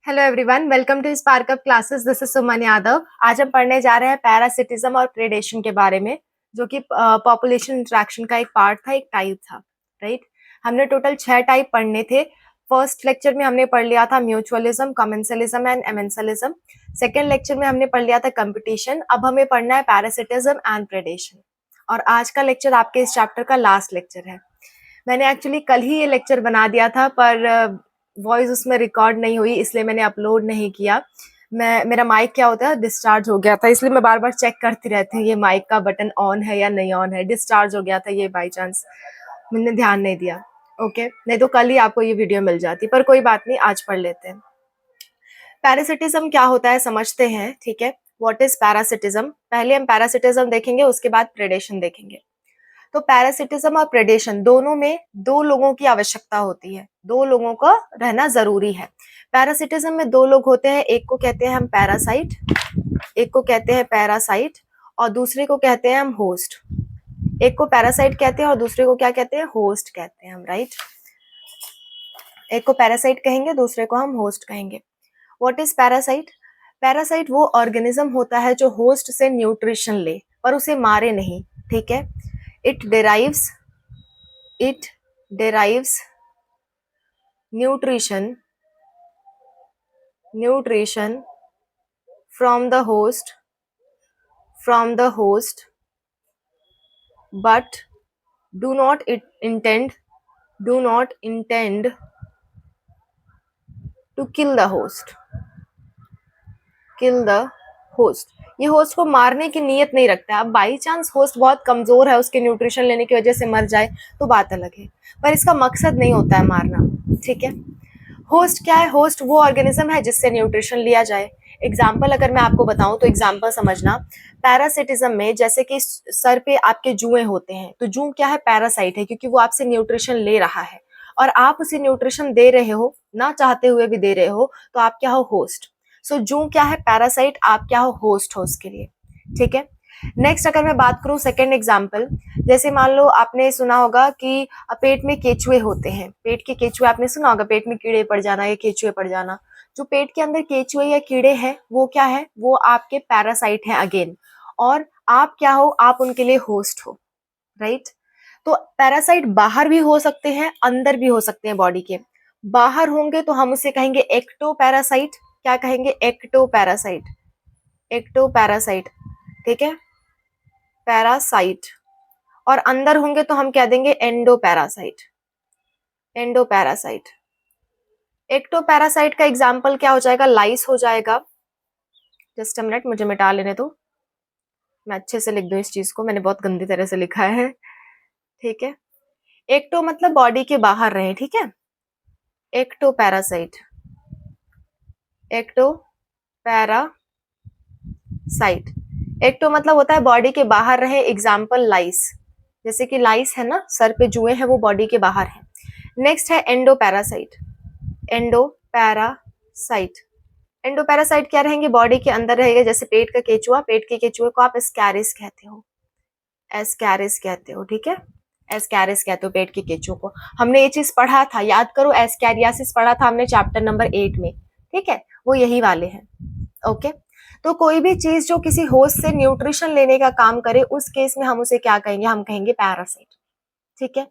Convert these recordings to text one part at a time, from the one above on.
Hello everyone, welcome to spark up classes. This is Suman Yadav. आज हम पढ़ने जा रहे हैं पैरासिटिज्म और प्रेडेशन के बारे में, जो कि पॉपुलेशन इंटरेक्शन का एक पार्ट था, एक टाइप था। राइट, हमने टोटल 6 टाइप पढ़ने थे। फर्स्ट लेक्चर में हमने पढ़ लिया था mutualism, commensalism and amensalism. Second lecture में हमने पढ़ लिया था कंपटीशन। अब हमें पढ़ना है पैरासिटिज्म एंड प्रेडेशन, और आज का लेक्चर आपके इस चैप्टर का लास्ट लेक्चर है। मैंने एक्चुअली कल ही ये लेक्चर बना दिया था, पर वॉइस उसमें रिकॉर्ड नहीं हुई, इसलिए मैंने अपलोड नहीं किया। मेरा माइक क्या होता है, डिस्चार्ज हो गया था, इसलिए मैं बार बार चेक करती रहती हूँ ये माइक का बटन ऑन है या नहीं ऑन है। डिस्चार्ज हो गया था ये बाई चांस, मैंने ध्यान नहीं दिया। ओके, नहीं तो कल ही आपको ये वीडियो मिल जाती, पर कोई बात नहीं, आज पढ़ लेते हैं। पैरासिटिज्म क्या होता है समझते हैं, ठीक है। What is parasitism? पहले हम पैरासिटिज्म देखेंगे, उसके बाद प्रेडेशन देखेंगे। तो पैरासिटिज्म और प्रेडेशन दोनों में 2 लोगों की आवश्यकता होती है, 2 लोगों का रहना जरूरी है। पैरासिटिज्म में 2 लोग होते हैं, एक को कहते हैं हम पैरासाइट, एक को कहते हैं पैरासाइट, और दूसरे को कहते हैं हम होस्ट। एक को पैरासाइट कहते हैं और दूसरे को क्या कहते हैं, होस्ट कहते हैं हम। राइट, एक को पैरासाइट कहेंगे, दूसरे को हम होस्ट कहेंगे। What is parasite? पैरासाइट वो ऑर्गेनिज्म होता है जो होस्ट से न्यूट्रिशन ले, पर उसे मारे नहीं, ठीक है। it derives nutrition from the host but do not intend to kill the host। ये होस्ट को मारने की नीयत नहीं रखता है। अब बाई चांस होस्ट बहुत कमजोर है, उसके न्यूट्रिशन लेने की वजह से मर जाए तो बात अलग है, पर इसका मकसद नहीं होता है मारना, ठीक है। होस्ट क्या है? होस्ट वो ऑर्गेनिज्म है जिससे न्यूट्रिशन लिया जाए। एग्जाम्पल अगर मैं आपको बताऊं तो एग्जाम्पल समझना। पैरासिटिज्म में जैसे कि सर पे आपके जुएं होते हैं, तो जू क्या है? पैरासाइट है, क्योंकि वो आपसे न्यूट्रिशन ले रहा है और आप उसे न्यूट्रिशन दे रहे हो, ना चाहते हुए भी दे रहे हो, तो आप क्या हो? होस्ट। सो जू क्या है? पैरासाइट, आप क्या हो? होस्ट हो उसके लिए, ठीक है। नेक्स्ट अगर मैं बात करूं सेकेंड एग्जाम्पल, जैसे मान लो आपने सुना होगा कि पेट में केचुए होते हैं। पेट के केचुए आपने सुना होगा, पेट में कीड़े पड़ जाना या केचुए पड़ जाना। जो पेट के अंदर केचुए या कीड़े हैं वो क्या है? वो आपके पैरासाइट हैं अगेन, और आप क्या हो? आप उनके लिए होस्ट हो। राइट, तो पैरासाइट बाहर भी हो सकते हैं, अंदर भी हो सकते हैं बॉडी के। बाहर होंगे तो हम उसे कहेंगे एक्टो पैरासाइट। क्या कहेंगे? एक्टो पैरासाइट, एक्टो पैरासाइट, ठीक है, पैरासाइट। और अंदर होंगे तो हम क्या देंगे? Endoparasite, endoparasite. Ectoparasite का एग्जाम्पल क्या हो जाएगा? लाइस हो जाएगा। जस्ट अ मिनट, मुझे मिटा लेने दो, मैं अच्छे से लिख दूं इस चीज को, मैंने बहुत गंदी तरह से लिखा है, ठीक है। एक्टो मतलब बॉडी के बाहर रहे, ठीक है। Ectoparasite, ectoparasite. Ecto मतलब होता है बॉडी के बाहर रहे। एग्जाम्पल लाइस, जैसे कि लाइस है ना, सर पे जुए हैं, वो बॉडी के बाहर है। नेक्स्ट है endo parasite, endoparasite. Endo parasite क्या रहेंगे? बॉडी के अंदर रहेगा, जैसे पेट का केचुआ, पेट के केचुए को आप एस्कैरिस कहते हो, एस्कैरिस कहते हो, ठीक है। एस्कैरिस कहते हो पेट के केचुओं को। हमने ये चीज पढ़ा था, याद करो, एस्कैरियासिस पढ़ा था हमने चैप्टर नंबर 8 में, ठीक है, वो यही वाले हैं। ओके, तो कोई भी चीज जो किसी होस्ट से न्यूट्रिशन लेने का काम करे, उस केस में हम उसे क्या कहेंगे? हम कहेंगे पैरासाइट, ठीक है।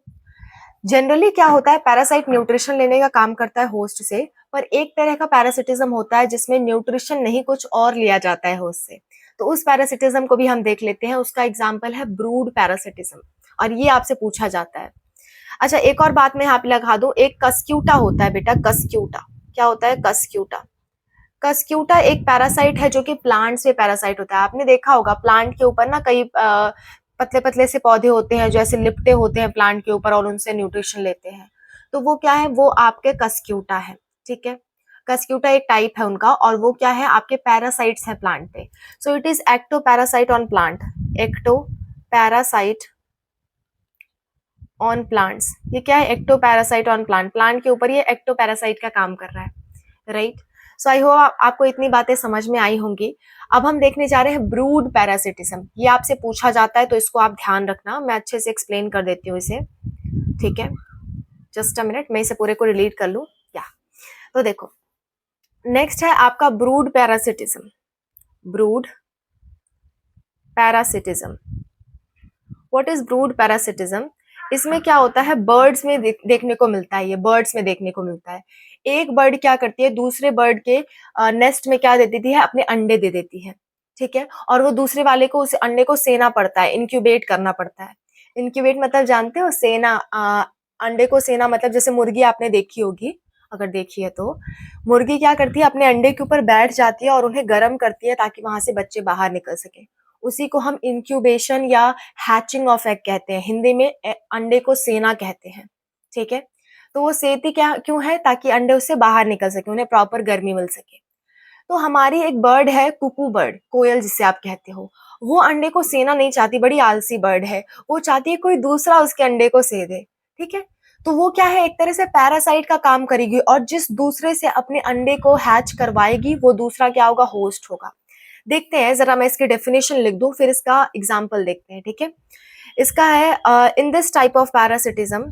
जनरली क्या होता है? पैरासाइट न्यूट्रिशन लेने का काम करता है होस्ट से, पर एक तरह का पैरासिटिज्म होता है जिसमें न्यूट्रिशन नहीं, कुछ और लिया जाता है होस्ट से। तो उस पैरासिटिज्म को भी हम देख लेते हैं। उसका एग्जाम्पल है ब्रूड पैरासिटिज्म, और ये आपसे पूछा जाता है। अच्छा, एक और बात मैं यहाँ पे लगा दूं, एक कस्क्यूटा होता है बेटा, कस्क्यूटा। क्या होता है? कस्क्यूटा। कस्क्यूटा एक पैरासाइट है जो कि प्लांट से पैरासाइट होता है। आपने देखा होगा प्लांट के ऊपर ना कई पतले पतले से पौधे होते हैं जो ऐसे लिपटे होते हैं प्लांट के ऊपर, और उनसे न्यूट्रिशन लेते हैं। तो वो क्या है? वो आपके कस्क्यूटा है, ठीक है। कस्क्यूटा एक टाइप है उनका, और वो क्या है? आपके पैरासाइट्स है प्लांट पे। So it is ectoparasite on plant, ectoparasite on plants. ये क्या है? Ectoparasite on plant, plant के ऊपर ये एक्टो पैरासाइट का काम कर रहा है। राइट, सो आई होप आपको इतनी बातें समझ में आई होंगी। अब हम देखने जा रहे हैं ब्रूड पैरासिटिज्म। ये आपसे पूछा जाता है, तो इसको आप ध्यान रखना, मैं अच्छे से एक्सप्लेन कर देती हूँ इसे, ठीक है। जस्ट अ मिनट, मैं इसे पूरे को डिलीट कर लूँ। या तो देखो, नेक्स्ट है आपका brood parasitism. Brood parasitism, what is brood parasitism? इसमें क्या होता है, बर्ड्स में देखने को मिलता है, ये बर्ड्स में देखने को मिलता है। एक बर्ड क्या करती है, दूसरे बर्ड के नेस्ट में क्या दे देती है, अपने अंडे दे देती है, ठीक है, और वो दूसरे वाले को उस अंडे को सेना पड़ता है, इंक्यूबेट करना पड़ता है। इंक्यूबेट मतलब जानते हो, सेना, अंडे को सेना मतलब जैसे मुर्गी आपने देखी होगी, अगर देखी है तो मुर्गी क्या करती है, अपने अंडे के ऊपर बैठ जाती है और उन्हें गर्म करती है ताकि वहां से बच्चे बाहर निकल सके। उसी को हम इंक्यूबेशन या हैचिंग ऑफ एग कहते हैं, हिंदी में अंडे को सेना कहते हैं, ठीक है। तो वो सेती क्या क्यों है, ताकि अंडे उससे बाहर निकल सके, उन्हें प्रॉपर गर्मी मिल सके। तो हमारी एक बर्ड है कुकू बर्ड, कोयल जिसे आप कहते हो, वो अंडे को सेना नहीं चाहती, बड़ी आलसी बर्ड है, वो चाहती है कोई दूसरा उसके अंडे को से दे, ठीक है। तो वो क्या है, एक तरह से पैरासाइट का काम करेगी, और जिस दूसरे से अपने अंडे को हैच करवाएगी वो दूसरा क्या होगा, होस्ट होगा। देखते हैं जरा, मैं इसकी डेफिनेशन लिख दूं फिर इसका एग्जाम्पल देखते हैं, ठीक है। इसका है in this type of parasitism,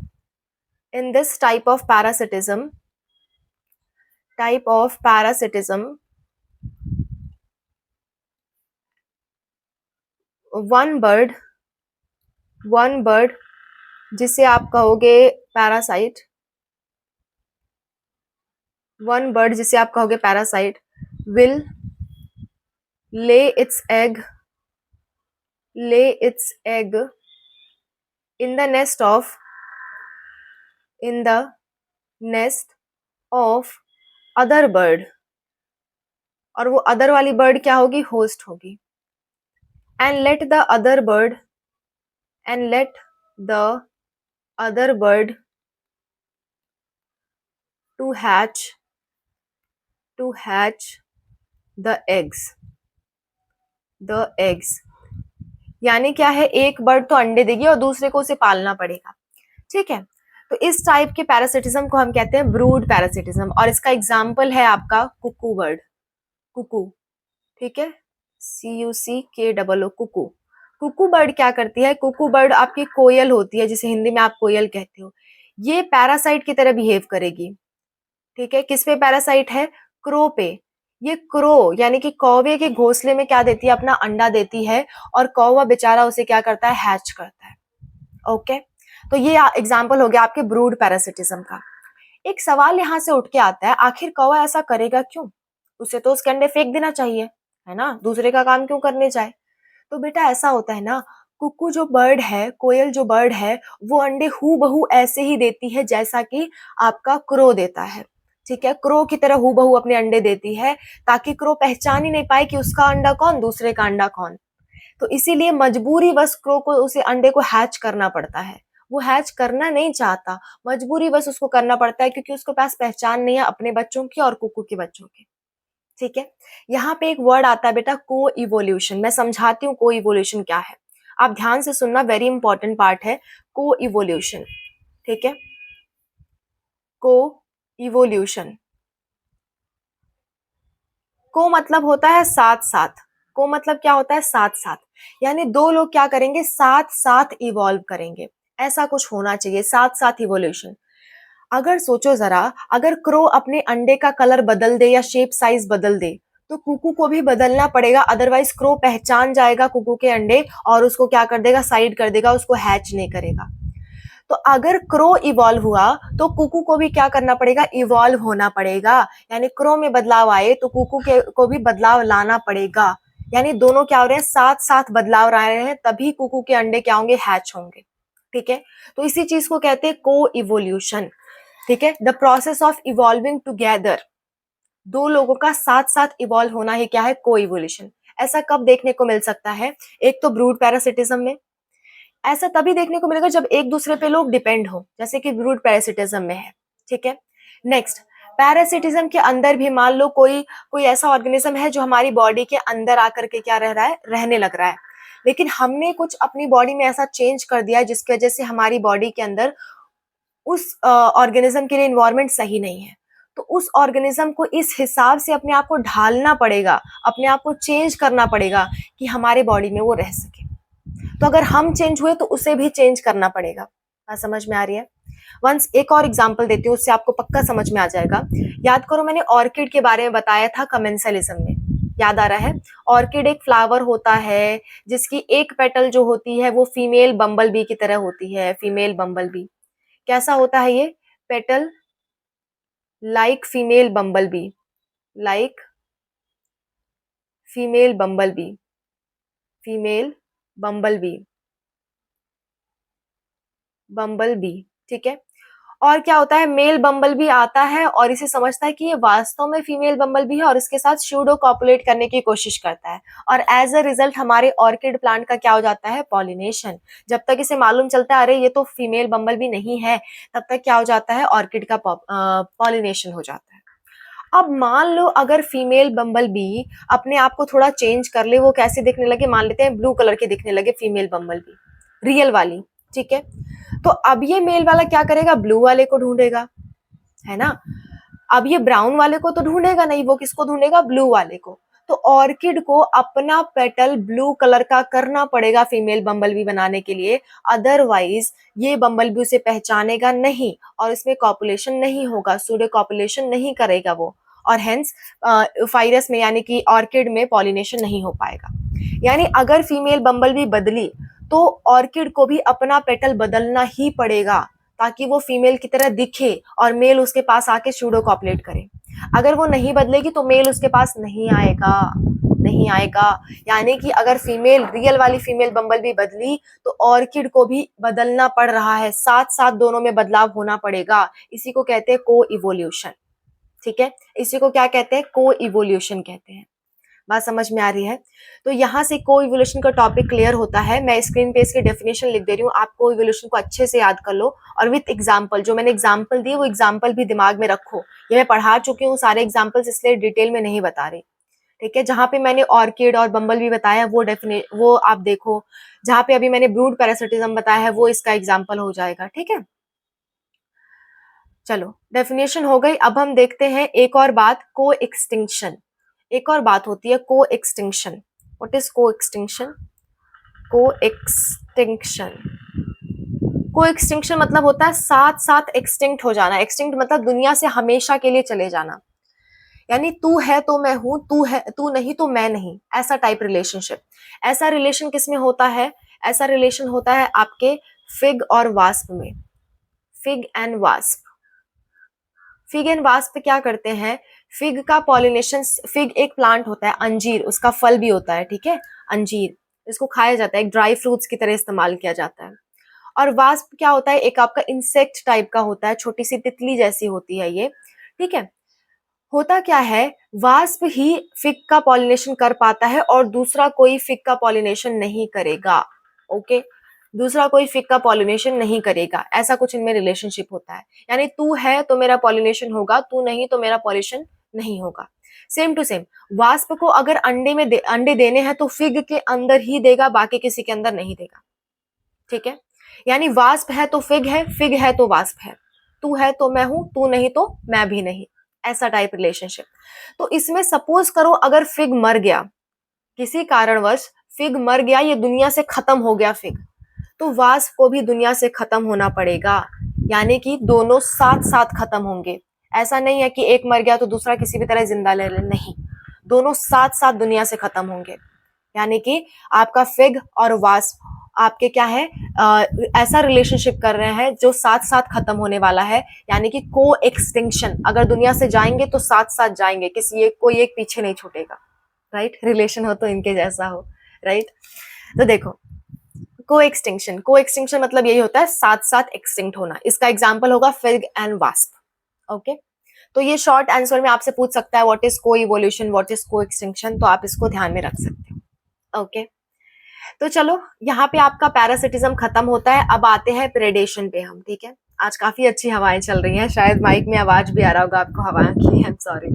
in this type of parasitism one bird जिसे आप कहोगे पैरासाइट, वन बर्ड जिसे आप कहोगे parasite will lay its egg in the nest of other bird, और वो अदर वाली बर्ड क्या होगी, होस्ट होगी। and let the other bird to hatch the eggs। यानी क्या है, एक बर्ड तो अंडे देगी और दूसरे को उसे पालना पड़ेगा, ठीक है। तो इस टाइप के पैरासिटिज्म को हम कहते हैं ब्रूड पैरासिटिज्म, और इसका एग्जाम्पल है आपका कुकू बर्ड, कुकू, ठीक है, CUCKOO, कुकू। कुकू बर्ड क्या करती है, कुकू बर्ड आपकी कोयल होती है, जिसे हिंदी में आप कोयल कहते हो, ये पैरासाइट की तरह बिहेव करेगी, ठीक है। किस पे पैरासाइट है, क्रो पे। ये क्रो यानी कि कौवे के घोंसले में क्या देती है, अपना अंडा देती है, और कौवा बेचारा उसे क्या करता है, हैच करता है, ओके। तो ये एग्जाम्पल हो गया आपके ब्रूड पैरासिटिज्म का। एक सवाल यहाँ से उठ के आता है, आखिर कौवा ऐसा करेगा क्यों, उसे तो उसके अंडे फेंक देना चाहिए, है ना, दूसरे का काम क्यों करने जाए। तो बेटा ऐसा होता है ना, कुकू जो बर्ड है, कोयल जो बर्ड है, वो अंडे हूबहू ऐसे ही देती है जैसा कि आपका क्रो देता है, ठीक है। क्रो की तरह हूबहू अपने अंडे देती है, ताकि क्रो पहचान ही नहीं पाए कि उसका अंडा कौन, दूसरे का अंडा कौन। तो इसीलिए मजबूरी बस क्रो को उसे अंडे को हैच करना पड़ता है, वो हैच करना नहीं चाहता, मजबूरी बस उसको करना पड़ता है, क्योंकि उसके पास पहचान नहीं है अपने बच्चों की और कुकू के बच्चों की, ठीक है। यहाँ पे एक वर्ड आता है बेटा, को इवोल्यूशन। मैं समझाती हूँ को इवोल्यूशन क्या है, आप ध्यान से सुनना, वेरी इंपॉर्टेंट पार्ट है को इवोल्यूशन, ठीक है। को इवोल्यूशन, को मतलब होता है साथ साथ, को मतलब क्या होता है, साथ साथ, यानी दो लोग क्या करेंगे, साथ साथ इवॉल्व करेंगे, ऐसा कुछ होना चाहिए, साथ साथ इवोल्यूशन। अगर सोचो जरा, अगर क्रो अपने अंडे का कलर बदल दे या शेप साइज बदल दे, तो कुकू को भी बदलना पड़ेगा, अदरवाइज क्रो पहचान जाएगा कुकू के अंडे और उसको क्या कर देगा, साइड कर देगा, उसको हैच नहीं करेगा। तो अगर क्रो इवॉल्व हुआ तो कुकू को भी क्या करना पड़ेगा, इवॉल्व होना पड़ेगा, यानी क्रो में बदलाव आए तो कुकू के को भी बदलाव लाना पड़ेगा, यानी दोनों क्या हो रहे हैं, साथ साथ बदलाव ला रहे हैं, तभी कुकू के अंडे क्या होंगे, हैच होंगे, ठीक है। तो इसी चीज को कहते हैं को इवोल्यूशन, ठीक है। The process of evolving together, दो लोगों का साथ साथ इवॉल्व होना ही क्या है, को इवोल्यूशन। ऐसा कब देखने को मिल सकता है, एक तो ब्रूड पैरासिटिज्म में, ऐसा तभी देखने को मिलेगा जब एक दूसरे पे लोग डिपेंड हो, जैसे कि ब्रूड पैरासिटिज्म में है, ठीक है। नेक्स्ट, पैरासिटिज्म के अंदर भी मान लो कोई कोई ऐसा ऑर्गेनिज्म है जो हमारी बॉडी के अंदर आकर के क्या रह रहा है, रहने लग रहा है, लेकिन हमने कुछ अपनी बॉडी में ऐसा चेंज कर दिया है जिसकी वजह से हमारी बॉडी के अंदर उस ऑर्गेनिज्म के लिए इन्वायरमेंट सही नहीं है। तो उस ऑर्गेनिज्म को इस हिसाब से अपने आप को ढालना पड़ेगा, अपने आप को चेंज करना पड़ेगा कि हमारे बॉडी में वो रह सके। तो अगर हम चेंज हुए तो उसे भी चेंज करना पड़ेगा, बात समझ में आ रही है। वंस एक और एग्जांपल देती हूँ, उससे आपको पक्का समझ में आ जाएगा। याद करो मैंने ऑर्किड के बारे में बताया था कमेंसलिज्म में, याद आ रहा है? ऑर्किड एक फ्लावर होता है जिसकी एक पेटल जो होती है वो फीमेल बम्बल बी की तरह होती है, फीमेल बम्बल बी। कैसा होता है ये? पेटल लाइक फीमेल बम्बल बी, लाइक फीमेल बम्बल बी, फीमेल बम्बल बी, बम्बल बी, ठीक है। और क्या होता है, मेल बम्बल भी आता है और इसे समझता है कि ये वास्तव में फीमेल बम्बल भी है और इसके साथ स्यूडो कॉपुलेट करने की कोशिश करता है, और एज अ रिजल्ट हमारे ऑर्किड प्लांट का क्या हो जाता है? पॉलिनेशन। जब तक इसे मालूम चलता है अरे ये तो फीमेल बम्बल भी नहीं है, तब तक क्या हो जाता है? ऑर्किड का पॉलिनेशन हो जाता है। अब मान लो अगर फीमेल बम्बल बी अपने आप को थोड़ा चेंज कर ले, वो कैसे दिखने लगे? मान लेते हैं ब्लू कलर के दिखने लगे फीमेल बम्बल बी, रियल वाली, ठीक है। तो अब ये मेल वाला क्या करेगा? ब्लू वाले को ढूंढेगा, है ना। अब ये ब्राउन वाले को तो ढूंढेगा नहीं, वो किसको ढूंढेगा? ब्लू वाले को। तो ऑर्किड को अपना पेटल ब्लू कलर का करना पड़ेगा फीमेल बम्बलबी बनाने के लिए, अदरवाइज ये बम्बलबी उसे पहचानेगा नहीं और इसमें कॉपुलेशन नहीं होगा, सूडो कॉपुलेशन नहीं करेगा वो, और हेंस फाइरस में यानी कि ऑर्किड में पॉलिनेशन नहीं हो पाएगा। यानी अगर फीमेल बम्बलबी बदली तो ऑर्किड को भी अपना पेटल बदलना ही पड़ेगा ताकि वो फीमेल की तरह दिखे और मेल उसके पास आके सूडो कॉपुलेट करे। अगर वो नहीं बदलेगी तो मेल उसके पास नहीं आएगा, नहीं आएगा। यानी कि अगर फीमेल, रियल वाली फीमेल बम्बल भी बदली तो ऑर्किड को भी बदलना पड़ रहा है, साथ साथ दोनों में बदलाव होना पड़ेगा। इसी को कहते हैं को इवोल्यूशन, ठीक है। इसी को क्या कहते हैं? को इवोल्यूशन कहते हैं। बात समझ में आ रही है? तो यहाँ से को इवोल्यूशन का टॉपिक क्लियर होता है। मैं स्क्रीन पे इसकी डेफिनेशन लिख दे रही हूँ, आप को इवोल्यूशन को अच्छे से याद कर लो और विथ एग्जांपल, जो मैंने एग्जांपल दिए वो एग्जांपल भी दिमाग में रखो। ये मैं पढ़ा चुकी हूँ सारे एग्जांपल्स, इसलिए डिटेल में नहीं बता रही, ठीक है। जहाँ पे मैंने ऑर्किड और बम्बल भी बताया वो आप देखो। जहाँ पे अभी मैंने ब्रूड पैरासिटिज्म बताया है वो इसका एग्जाम्पल हो जाएगा, ठीक है। चलो डेफिनेशन हो गई। अब हम देखते हैं एक और बात, को एक्सटिंक्शन। एक और बात होती है को एक्सटिंक्शन। व्हाट इज को एक्सटिंक्शन? को एक्सटिंक्शन, को एक्सटिंक्शन मतलब होता है साथ साथ एक्सटिंक्ट हो जाना। एक्सटिंक्ट मतलब दुनिया से हमेशा के लिए चले जाना। यानी तू है तो मैं हूं, तू है, तू नहीं तो मैं नहीं, ऐसा टाइप रिलेशनशिप। ऐसा रिलेशन किस में होता है? ऐसा रिलेशन होता है आपके फिग और वास्प में। Fig and wasp, fig and wasp क्या करते हैं? फिग का पॉलिनेशन, फिग एक प्लांट होता है, अंजीर, उसका फल भी होता है, ठीक है, अंजीर, इसको खाया जाता है, एक ड्राई फ्रूट्स की तरह इस्तेमाल किया जाता है। और वास्प क्या होता है? एक आपका इंसेक्ट टाइप का होता है, छोटी सी तितली जैसी होती है ये, ठीक है। होता क्या है, वास्प ही फिग का पॉलिनेशन कर पाता है और दूसरा कोई फिग का पॉलिनेशन नहीं करेगा, ओके। दूसरा कोई फिग का पॉलिनेशन नहीं करेगा, ऐसा कुछ इनमें रिलेशनशिप होता है। यानी तू है तो मेरा पॉलिनेशन होगा, तू नहीं तो मेरा पॉलिनेशन नहीं होगा। सेम टू सेम, वास्प को अगर अंडे देने हैं तो फिग के अंदर ही देगा, बाकी किसी के अंदर नहीं देगा, ठीक है। यानी वास्प है तो फिग है तो वास्प है, तू है तो मैं हूं, तू नहीं तो मैं भी नहीं, ऐसा टाइप रिलेशनशिप। तो इसमें सपोज करो अगर फिग मर गया, किसी कारणवश फिग मर गया, ये दुनिया से खत्म हो गया फिग, तो वास्प को भी दुनिया से खत्म होना पड़ेगा। यानी कि दोनों साथ साथ खत्म होंगे। ऐसा नहीं है कि एक मर गया तो दूसरा किसी भी तरह जिंदा ले ले, नहीं, दोनों साथ साथ दुनिया से खत्म होंगे। यानी कि आपका फिग और वास्प आपके क्या है, ऐसा रिलेशनशिप कर रहे हैं जो साथ साथ खत्म होने वाला है। यानी कि को एक्सटिंक्शन, अगर दुनिया से जाएंगे तो साथ साथ जाएंगे, किसी एक कोई एक पीछे नहीं छूटेगा, राइट। रिलेशन हो तो इनके जैसा हो, राइट। तो देखो को एक्सटिंक्शन, को एक्सटिंक्शन मतलब यही होता है साथ साथ एक्सटिंक्ट होना। इसका एग्जाम्पल होगा फिग एंड वास्प, ओके। तो ये शॉर्ट आंसर में आपसे पूछ सकता है व्हाट इज को इवोल्यूशन, व्हाट इज को एक्सटिंक्शन, तो आप इसको ध्यान में रख सकते हो, ओके। तो चलो यहाँ पे आपका पैरासिटिज्म खत्म होता है। अब आते हैं प्रेडेशन पे हम, ठीक है। आज काफी अच्छी हवाएं चल रही हैं, शायद माइक में आवाज भी आ रहा होगा आपको हवा की, आई एम सॉरी,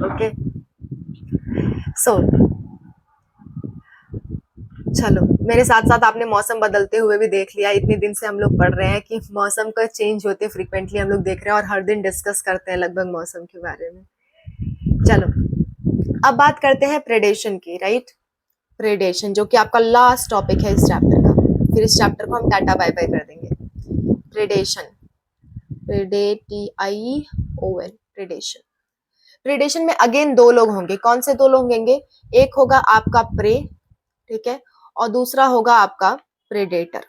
ओके। सो चलो मेरे साथ साथ आपने मौसम बदलते हुए भी देख लिया। इतने दिन से हम लोग पढ़ रहे हैं कि मौसम का चेंज होते फ्रीक्वेंटली हम लोग देख रहे हैं और हर दिन डिस्कस करते हैं लगभग मौसम के बारे में। चलो अब बात करते हैं प्रेडेशन की, राइट। प्रेडेशन जो कि आपका लास्ट टॉपिक है इस चैप्टर का, फिर इस चैप्टर को हम टाटा बाय बाय कर देंगे। Predation, predation, predation. प्रेडेशन में अगेन दो लोग होंगे, कौन से दो लोग होंगे? एक होगा आपका प्रे, ठीक है, और दूसरा होगा आपका प्रेडेटर।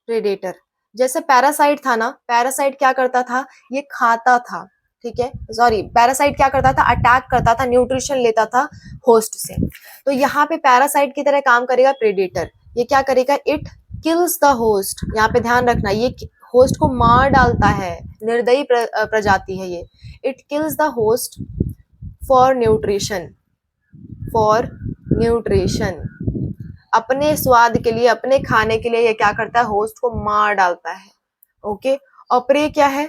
प्रेडेटर जैसे पैरासाइट था ना, पैरासाइट क्या करता था? ये खाता था, ठीक है, सॉरी, पैरासाइट क्या करता था? अटैक करता था, न्यूट्रिशन लेता था होस्ट से। तो यहाँ पे पैरासाइट की तरह काम करेगा प्रेडेटर। ये क्या करेगा? It kills the host. यहाँ पे ध्यान रखना, ये होस्ट को मार डालता है, निर्दयी प्रजाति है ये। It kills the host for nutrition, for nutrition, अपने स्वाद के लिए, अपने खाने के लिए ये क्या करता है? होस्ट को मार डालता है। ओके, और प्रे क्या है?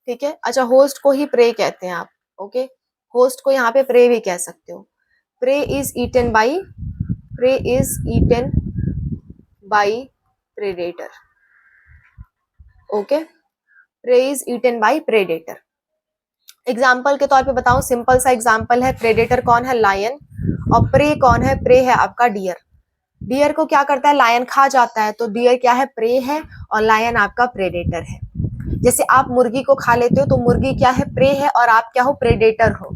ठीक है, अच्छा, होस्ट को ही प्रे कहते हैं आप। ओके, होस्ट को यहाँ पे प्रे भी कह सकते हो। Prey is eaten by, prey is eaten by predator. Okay, prey is eaten by predator. Example के तौर पे बताऊं, सिंपल सा एग्जाम्पल है, प्रेडेटर कौन है? लायन, और प्रे कौन है? प्रे है आपका डियर। डियर को क्या करता है? लायन खा जाता है, तो डियर क्या है? प्रे है, और लायन आपका प्रेडेटर है। जैसे आप मुर्गी को खा लेते हो, तो मुर्गी क्या है? प्रे है, और आप क्या हो? प्रेडेटर हो,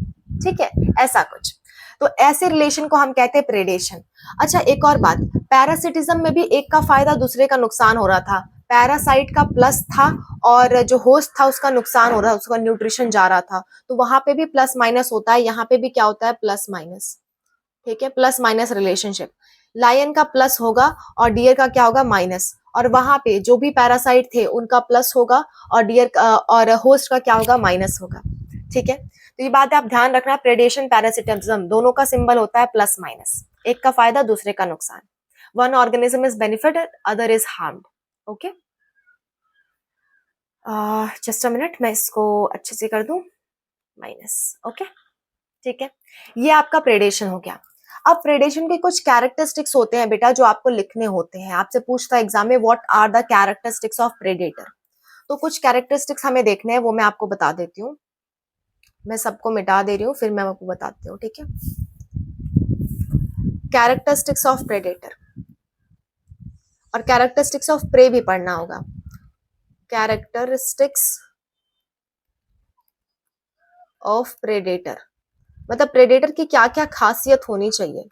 ठीक है, ऐसा कुछ। तो ऐसे रिलेशन को हम कहते हैं प्रेडेशन। अच्छा, एक और बात, पैरासिटिज्म में भी एक का फायदा दूसरे का नुकसान हो रहा था। पैरासाइट का प्लस था, और जो होस्ट था उसका नुकसान हो रहा था, उसका न्यूट्रिशन जा रहा था। तो वहां पे भी प्लस माइनस होता है, यहाँ पे भी क्या होता है? प्लस माइनस, ठीक है, प्लस माइनस रिलेशनशिप। लायन का प्लस होगा और डियर का क्या होगा? माइनस। और वहां पे जो भी पैरासाइट थे उनका प्लस होगा, और डियर और होस्ट का क्या होगा? माइनस होगा, ठीक है। तो ये बात आप ध्यान रखना, प्रेडेशन पैरासिटिज्म दोनों का सिंबल होता है प्लस माइनस, एक का फायदा दूसरे का नुकसान। One organism is benefited, other is harmed. Okay, just a minute, मैं इसको अच्छे से कर दूं, माइनस। ओके, ठीक है, ये आपका प्रेडेशन हो गया। अब प्रेडेशन के कुछ कैरेक्टरिस्टिक्स होते हैं बेटा, जो आपको लिखने होते हैं। आपसे पूछता है एग्जाम में, what are the characteristics of predator. तो कुछ कैरेक्टरिस्टिक्स हमें देखने हैं, वो मैं आपको बता देती हूँ। मैं सबको मिटा दे रही हूँ, फिर मैं आपको बताती हूँ, ठीक है। कैरेक्टरिस्टिक्स ऑफ प्रेडेटर, और कैरेक्टरिस्टिक्स ऑफ प्रे भी पढ़ना होगा। कैरेक्टरिस्टिक्स ऑफ प्रेडेटर मतलब प्रेडेटर की क्या क्या खासियत होनी चाहिए।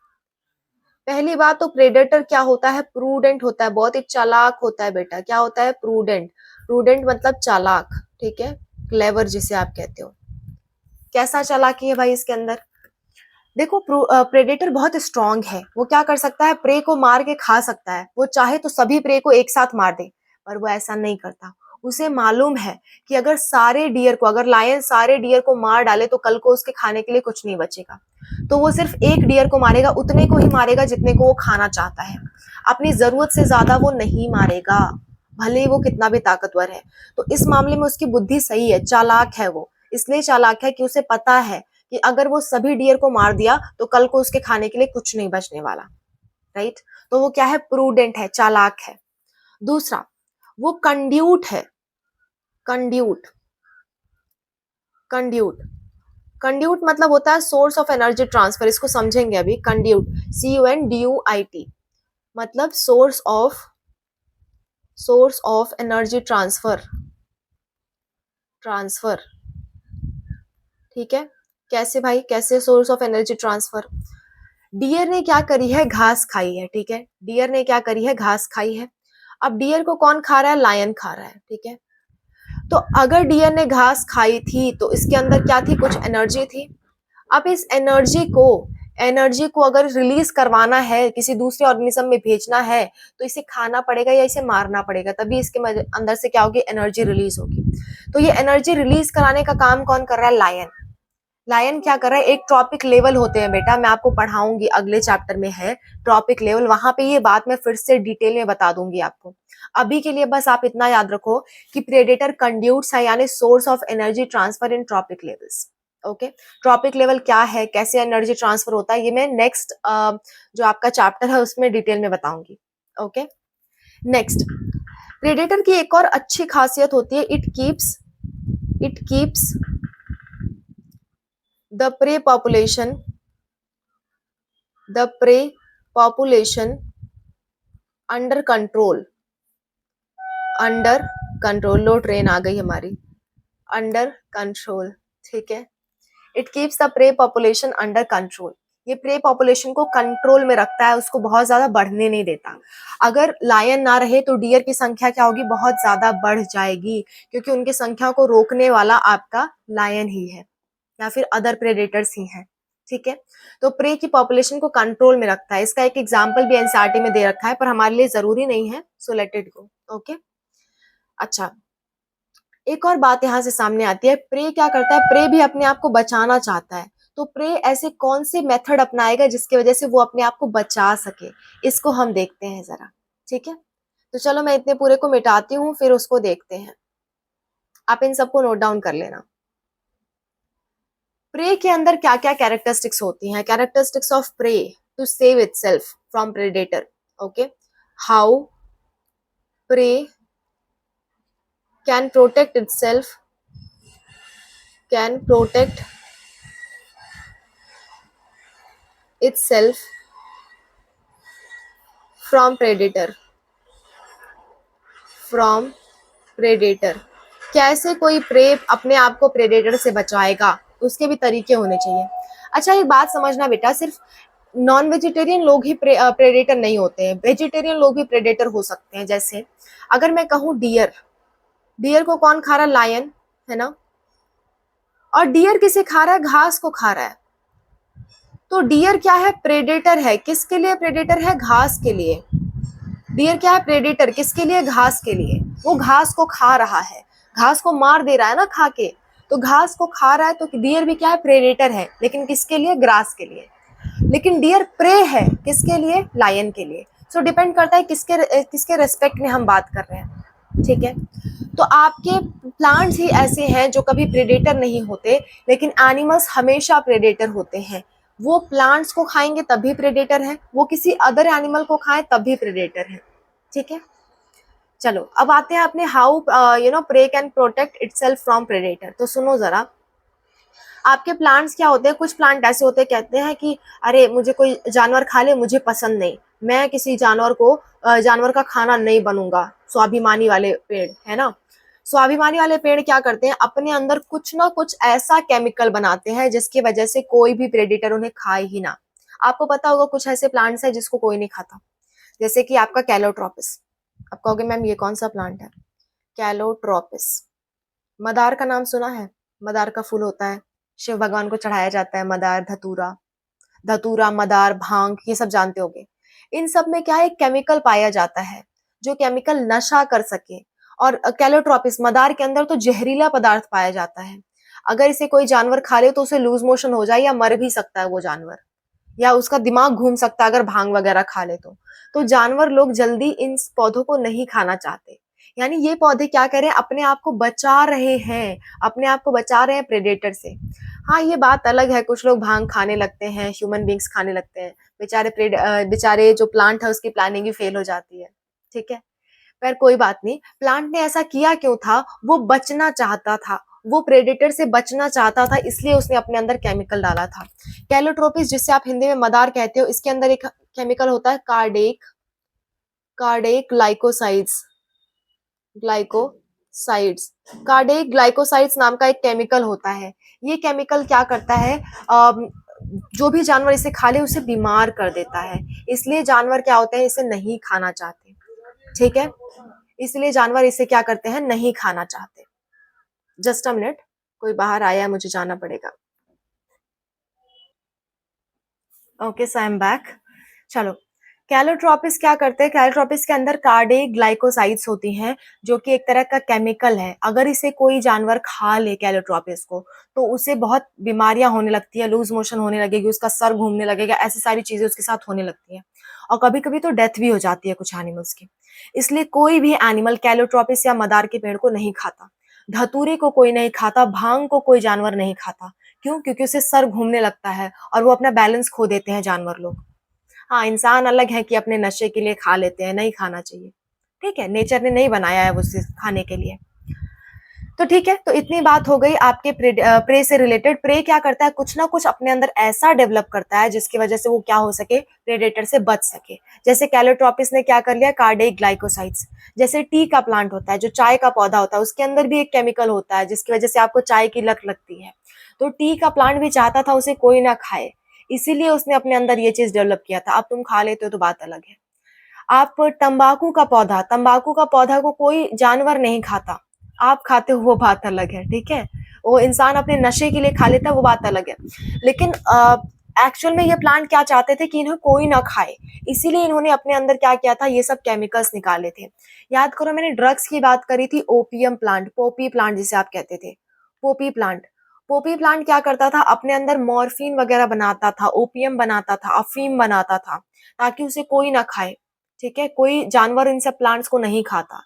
पहली बात तो प्रेडेटर क्या होता है? प्रूडेंट होता है, बहुत ही चालाक होता है बेटा। क्या होता है? प्रूडेंट। प्रूडेंट मतलब चालाक, ठीक है, क्लेवर जिसे आप कहते हो। कैसा चालाकी है भाई इसके अंदर? देखो, प्रेडेटर बहुत स्ट्रांग है। वो क्या कर सकता है? प्रे को मार के खा सकता है। वो चाहे तो सभी प्रे को एक साथ मार दे, पर वो ऐसा नहीं करता। उसे मालूम है कि अगर सारे डियर को, अगर लायन सारे डियर को मार डाले तो कल को उसके खाने के लिए कुछ नहीं बचेगा। तो वो सिर्फ एक डियर को मारेगा, उतने को ही मारेगा जितने को वो खाना चाहता है। अपनी जरूरत से ज्यादा वो नहीं मारेगा, भले ही वो कितना भी ताकतवर है। तो इस मामले में उसकी बुद्धि सही है, चालाक है वो। इसलिए चालाक है कि उसे पता है कि अगर वो सभी डियर को मार दिया तो कल को उसके खाने के लिए कुछ नहीं बचने वाला, राइट। तो वो क्या है? प्रूडेंट है, चालाक है। दूसरा, वो कंड्यूट है। कंड्यूट, कंड्यूट, कंड्यूट मतलब होता है सोर्स ऑफ एनर्जी ट्रांसफर। इसको समझेंगे अभी। कंड्यूट, CUNDUIT, मतलब source of energy transfer, transfer, ठीक है। कैसे भाई? कैसे source of energy transfer? Deer ने क्या करी है? घास खाई है, ठीक है। डियर ने क्या करी है? घास खाई है। अब डियर को कौन खा रहा है? लायन खा रहा है, ठीक है। तो अगर डियर ने घास खाई थी तो इसके अंदर क्या थी? कुछ एनर्जी थी। अब इस एनर्जी को अगर रिलीज करवाना है, किसी दूसरे ऑर्गेनिज्म में भेजना है, तो इसे खाना पड़ेगा या इसे मारना पड़ेगा, तभी इसके अंदर से क्या होगी? एनर्जी रिलीज होगी। तो ये एनर्जी रिलीज कराने का काम कौन कर रहा है? लायन। लायन क्या कर रहा है? एक ट्रॉपिक लेवल होते हैं बेटा, मैं आपको पढ़ाऊंगी, अगले चैप्टर में है ट्रॉपिक लेवल, वहां पे ये बात मैं फिर से डिटेल में बता दूंगी आपको। अभी के लिए बस आप इतना याद रखो कि प्रेडेटर कंड्यूट्स है, यानी source of energy transfer in trophic levels. Okay, trophic level क्या है, कैसे एनर्जी ट्रांसफर होता है, ये मैं नेक्स्ट जो आपका चैप्टर है उसमें डिटेल में बताऊंगी। ओके, नेक्स्ट, प्रेडेटर की एक और अच्छी खासियत होती है, it keeps the prey population under control, under control, लो ट्रेन आ गई हमारी, अंडर कंट्रोल, ठीक है। It keeps the prey population under control, ये प्रे पॉपुलेशन को कंट्रोल में रखता है, उसको बहुत ज्यादा बढ़ने नहीं देता। अगर लायन ना रहे तो डियर की संख्या क्या होगी, बहुत ज्यादा बढ़ जाएगी, क्योंकि उनकी संख्या को रोकने वाला आपका लायन ही है या फिर अदर प्रेडेटर्स ही हैं, ठीक है। तो प्रे की पॉपुलेशन को कंट्रोल में रखता है। इसका एक एग्जाम्पल भी एनसीईआरटी में दे रखा है, पर हमारे लिए जरूरी नहीं है, so let it go, okay. अच्छा, एक और बात यहाँ से सामने आती है, प्रे क्या करता है, प्रे भी अपने आप को बचाना चाहता है। तो प्रे ऐसे कौन से मेथड अपनाएगा जिसकी वजह से वो अपने आप को बचा सके, इसको हम देखते हैं जरा, ठीक है। तो चलो मैं इतने पूरे को मिटाती हूँ, फिर उसको देखते हैं। आप इन सबको नोट डाउन कर लेना। प्रे के अंदर क्या क्या कैरेक्टरिस्टिक्स होती हैं, characteristics of prey to save itself from predator, okay. How prey can protect itself, can protect itself from predator, from predator, कैसे कोई प्रे अपने आप को प्रेडेटर से बचाएगा, उसके भी तरीके होने चाहिए। अच्छा, एक बात समझना बेटा, सिर्फ नॉन वेजिटेरियन लोग ही प्रेडेटर नहीं होते हैं, वेजिटेरियन लोग भी प्रेडेटर हो सकते हैं। जैसे अगर मैं कहूँ डियर, डियर को कौन खा रहा है, लायन, है ना। और डियर किसे खा रहा है, घास को खा रहा है। तो डियर क्या है, प्रेडेटर है, किसके लिए प्रेडेटर है, घास के लिए। डियर क्या है, प्रेडेटर, किसके लिए, घास के लिए। वो घास को खा रहा है, घास को मार दे रहा है ना खा के, तो घास को खा रहा है, तो डियर भी क्या है, प्रेडेटर है, लेकिन किसके लिए, ग्रास के लिए। लेकिन डियर प्रे है, किसके लिए, लायन के लिए। सो डिपेंड करता है किसके रेस्पेक्ट में हम बात कर रहे हैं, ठीक है। तो आपके प्लांट्स ही ऐसे हैं जो कभी प्रेडेटर नहीं होते, लेकिन एनिमल्स हमेशा प्रेडेटर होते हैं। वो प्लांट्स को खाएंगे तब भी प्रेडेटर है, वो किसी अदर एनिमल को खाएं तब भी प्रेडेटर है, ठीक है। चलो अब आते हैं अपने how prey can protect itself from predator. तो सुनो जरा, आपके प्लांट्स क्या होते हैं, कुछ प्लांट ऐसे होते हैं, कहते हैं कि अरे मुझे कोई जानवर खा ले, मुझे पसंद नहीं, मैं किसी जानवर को जानवर का खाना नहीं बनूंगा। स्वाभिमानी वाले पेड़ है ना, स्वाभिमानी वाले पेड़ क्या करते हैं, अपने अंदर कुछ ना कुछ ऐसा केमिकल बनाते हैं जिसकी वजह से कोई भी प्रेडेटर उन्हें खाए ही ना। आपको पता होगा कुछ ऐसे प्लांट्स हैं जिसको कोई नहीं खाता, जैसे कि आपका कैलोट्रोपिस। आप कहोगे मैम ये कौन सा प्लांट है, कैलोट्रोपिस। मदार का नाम सुना है, मदार का फूल होता है, शिव भगवान को चढ़ाया जाता है, मदार, धतूरा, धतूरा, मदार, भांग, ये सब जानते होगे। इन सब में क्या है, एक केमिकल पाया जाता है जो केमिकल नशा कर सके। और कैलोट्रोपिस, मदार के अंदर तो जहरीला पदार्थ पाया जाता है। अगर इसे कोई जानवर खा ले तो उसे लूज मोशन हो जाए या मर भी सकता है वो जानवर, या उसका दिमाग घूम सकता है अगर भांग वगैरह खा ले तो जानवर लोग जल्दी इन पौधों को नहीं खाना चाहते। यानी ये पौधे क्या कर रहे हैं, अपने आप को बचा रहे हैं, अपने आप को बचा रहे हैं प्रेडेटर से। हाँ, ये बात अलग है, कुछ लोग भांग खाने लगते हैं, ह्यूमन बींग्स खाने लगते हैं, बेचारे जो प्लांट है उसकी प्लानिंग ही फेल हो जाती है, ठीक है। पर कोई बात नहीं, प्लांट ने ऐसा किया क्यों था, वो बचना चाहता था, वो प्रेडेटर से बचना चाहता था, इसलिए उसने अपने अंदर केमिकल डाला था। कैलोट्रोपिस, जिससे आप हिंदी में मदार कहते हो, इसके अंदर एक केमिकल होता है कार्डेक, कार्डेक ग्लाइकोसाइड्स, ग्लाइकोसाइड्स, कार्डेक ग्लाइकोसाइड्स नाम का एक केमिकल होता है। ये केमिकल क्या करता है, जो भी जानवर इसे खा ले उसे बीमार कर देता है, इसलिए जानवर क्या होते हैं, इसे नहीं खाना चाहते, ठीक है। इसलिए जानवर इसे क्या करते हैं, नहीं खाना चाहते। जस्ट अ मिनट, कोई बाहर आया है, मुझे जाना पड़ेगा। Okay, so I am back. चलो, कैलोट्रोपिस क्या करते हैं, कैलोट्रोपिस के अंदर कार्डिक ग्लाइकोसाइड्स होती हैं, जो कि एक तरह का केमिकल है। अगर इसे कोई जानवर खा ले कैलोट्रोपिस को, तो उसे बहुत बीमारियां होने लगती है, लूज मोशन होने लगेगी, उसका सर घूमने लगेगा, ऐसी सारी चीजें उसके साथ होने लगती हैं, और कभी कभी तो डेथ भी हो जाती है कुछ एनिमल्स की। इसलिए कोई भी एनिमल कैलोट्रोपिस या मदार के पेड़ को नहीं खाता, धतूरे को कोई नहीं खाता, भांग को कोई जानवर नहीं खाता। क्यों? क्योंकि उसे सर घूमने लगता है और वो अपना बैलेंस खो देते हैं जानवर लोग। हाँ, इंसान अलग है कि अपने नशे के लिए खा लेते हैं, नहीं खाना चाहिए, ठीक है, नेचर ने नहीं बनाया है उसे खाने के लिए। तो ठीक है, तो इतनी बात हो गई आपके प्रे से रिलेटेड। प्रे क्या करता है, कुछ ना कुछ अपने अंदर ऐसा डेवलप करता है जिसकी वजह से वो क्या हो सके, प्रेडेटर से बच सके। जैसे कैलोट्रोपिस ने क्या कर लिया, कार्डियक ग्लाइकोसाइड्स। जैसे टी का प्लांट होता है, जो चाय का पौधा होता है, उसके अंदर भी एक केमिकल होता है जिसकी वजह से आपको चाय की लत लगती है। तो टी का प्लांट भी चाहता था उसे कोई ना खाए, इसीलिए उसने अपने अंदर ये चीज डेवलप किया था। अब तुम खा लेते हो तो बात अलग है। आप तंबाकू का पौधा को कोई जानवर नहीं खाता, आप खाते हो वो बात अलग है, ठीक है। वो इंसान अपने नशे के लिए खा लेता है, वो बात अलग है। लेकिन एक्चुअल में ये प्लांट क्या चाहते थे कि इन्हें कोई ना खाए, इसीलिए इन्होंने अपने अंदर क्या किया था, ये सब केमिकल्स निकाले थे। याद करो, मैंने ड्रग्स की बात करी थी, ओपियम प्लांट, पोपी प्लांट जिसे आप कहते थे, पोपी प्लांट। पोपी प्लांट क्या करता था, अपने अंदर मॉर्फिन वगैरह बनाता था, ओपियम बनाता था, अफीम बनाता था, ताकि उसे कोई ना खाए, ठीक है। कोई जानवर इन सब प्लांट्स को नहीं खाता।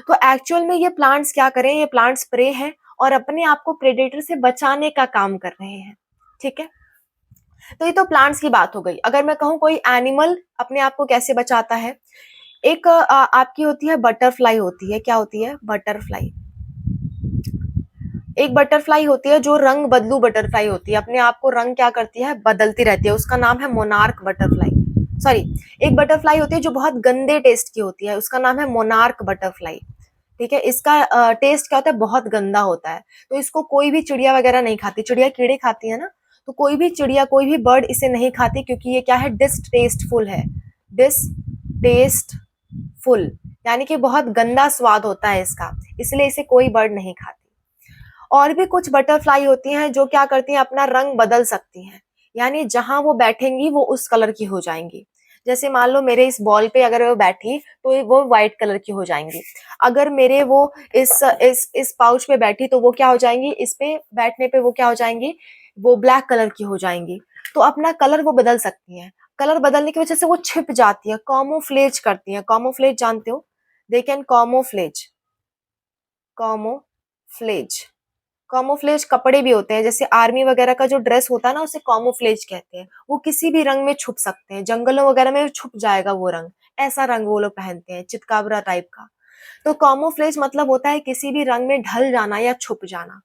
तो एक्चुअल में ये प्लांट्स क्या करें, ये प्लांट्स प्रे हैं और अपने आप को प्रेडेटर से बचाने का काम कर रहे हैं, ठीक है। तो ये तो प्लांट्स की बात हो गई। अगर मैं कहूँ कोई एनिमल अपने आप को कैसे बचाता है, एक आपकी होती है बटरफ्लाई, होती है, क्या होती है, बटरफ्लाई। एक बटरफ्लाई होती है जो रंग बदलू बटरफ्लाई होती है, अपने आप को रंग क्या करती है, बदलती रहती है, उसका नाम है मोनार्क बटरफ्लाई। सॉरी, एक बटरफ्लाई होती है जो बहुत गंदे टेस्ट की होती है, उसका नाम है मोनार्क बटरफ्लाई, ठीक है। इसका टेस्ट क्या होता है, बहुत गंदा होता है। तो इसको कोई भी चिड़िया वगैरह नहीं खाती, चिड़िया कीड़े खाती है ना, तो कोई भी चिड़िया, कोई भी बर्ड इसे नहीं खाती, क्योंकि ये क्या है, डिसटेस्टफुल है, डिसटेस्टफुल, यानी कि बहुत गंदा स्वाद होता है इसका, इसलिए इसे कोई बर्ड नहीं खाती। और भी कुछ बटरफ्लाई होती हैं जो क्या करती हैं, अपना रंग बदल सकती हैं, यानी जहां वो बैठेंगी वो उस कलर की हो जाएंगी। जैसे मान लो मेरे इस बॉल पे अगर वो बैठी तो वो व्हाइट कलर की हो जाएंगी। अगर मेरे वो इस पाउच पे बैठी तो वो क्या हो जाएंगी, इस पे बैठने पे वो क्या हो जाएंगी, वो ब्लैक कलर की हो जाएंगी। तो अपना कलर वो बदल सकती हैं। कलर बदलने की वजह से वो छिप जाती है, कॉमोफ्लेज करती हैं। कॉमोफ्लेज जानते हो, दे कैन कॉमोफ्लेज, कॉमोफ्लेज। कॉमोफ्लेज कपड़े भी होते हैं, जैसे आर्मी वगैरह का जो ड्रेस होता है ना, उसे कॉमोफ्लेज कहते हैं। वो किसी भी रंग में छुप सकते हैं, जंगलों वगैरह में छुप जाएगा वो रंग, ऐसा रंग वो लोग पहनते हैं, चितकाबरा टाइप का। तो कॉमोफ्लेज मतलब होता है किसी भी रंग में ढल जाना या छुप जाना।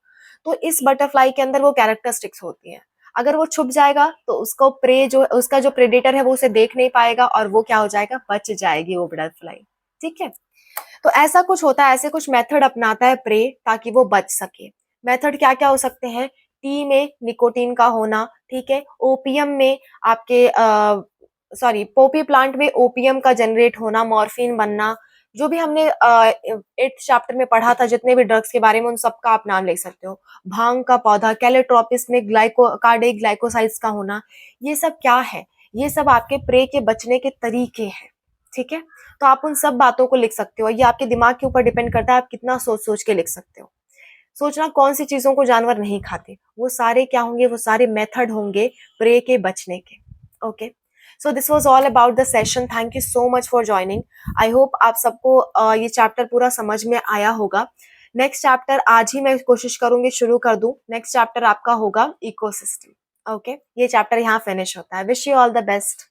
तो इस बटरफ्लाई के अंदर वो कैरेक्टरिस्टिक्स होती हैं। अगर वो छुप जाएगा तो उसको प्रे जो उसका जो प्रेडेटर है वो उसे देख नहीं पाएगा और वो क्या हो जाएगा, बच जाएगी वो बटरफ्लाई, ठीक है। तो ऐसा कुछ होता है, ऐसे कुछ मेथड अपनाता है प्रे ताकि वो बच सके। मेथड क्या क्या हो सकते हैं, टी में निकोटीन का होना, ठीक है, ओपियम में आपके सॉरी पोपी प्लांट में ओपियम का जनरेट होना, मॉर्फिन बनना, जो भी हमने 8th चैप्टर में पढ़ा था, जितने भी ड्रग्स के बारे में, उन सबका आप नाम लिख सकते हो। भांग का पौधा, कैलेट्रोपिस में कार्डियक ग्लाइकोसाइड्स का होना, ये सब क्या है, ये सब आपके प्रे के बचने के तरीके हैं, ठीक है। तो आप उन सब बातों को लिख सकते हो, ये आपके दिमाग के ऊपर डिपेंड करता है, आप कितना सोच सोच के लिख सकते हो। सोचना कौन सी चीजों को जानवर नहीं खाते, वो सारे क्या होंगे, वो सारे मेथड होंगे प्रे के बचने के। Okay, so this was all about the session. Thank you so much for joining. I hope आप सबको ये चैप्टर पूरा समझ में आया होगा। नेक्स्ट चैप्टर आज ही मैं कोशिश करूंगी शुरू कर दूं। नेक्स्ट चैप्टर आपका होगा इकोसिस्टम। ओके, ये चैप्टर यहाँ फिनिश होता है। Wish you all the best.